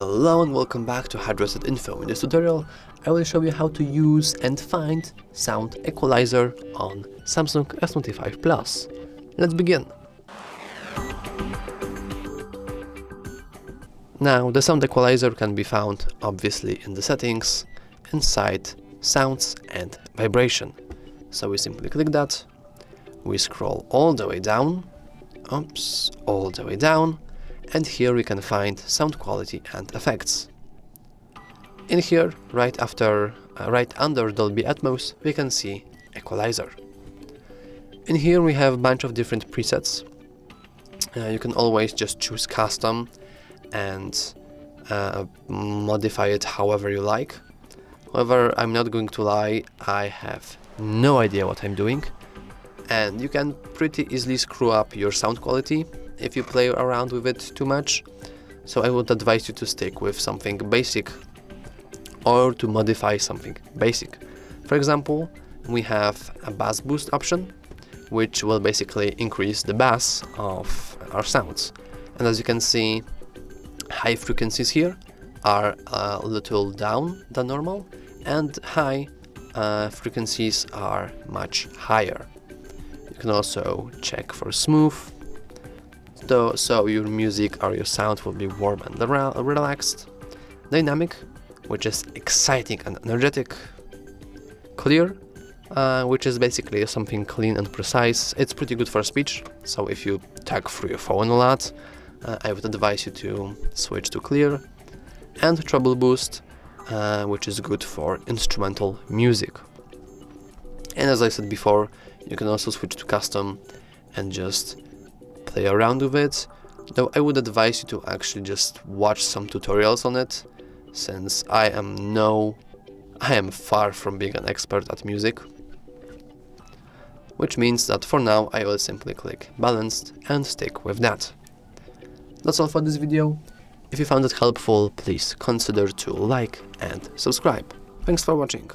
Hello and welcome back to HardReset.Info. In this tutorial, I will show you how to use and find sound equalizer on Samsung S25 Plus. Let's begin. Now, the sound equalizer can be found obviously in the settings, inside sounds and vibration. So we simply click that, we scroll all the way down, and here we can find sound quality and effects. In here, right under Dolby Atmos, we can see Equalizer. In here we have a bunch of different presets. You can always just choose custom and modify it however you like. However, I'm not going to lie, I have no idea what I'm doing, and you can pretty easily screw up your sound quality if you play around with it too much. So I would advise you to stick with something basic or to modify something basic. For example, we have a bass boost option, which will basically increase the bass of our sounds. And as you can see, high frequencies here are a little down than normal, and high frequencies are much higher. You can also check for smooth, so your music or your sound will be warm and relaxed. Dynamic, which is exciting and energetic. Clear, which is basically something clean and precise. It's pretty good for speech, so if you talk through your phone a lot, I would advise you to switch to clear. And treble boost, which is good for instrumental music. And as I said before, you can also switch to custom and just play around with it, though I would advise you to actually just watch some tutorials on it, since I am far from being an expert at music. Which means that for now I will simply click balanced and stick with that. That's all for this video. If you found it helpful, please consider to like and subscribe. Thanks for watching.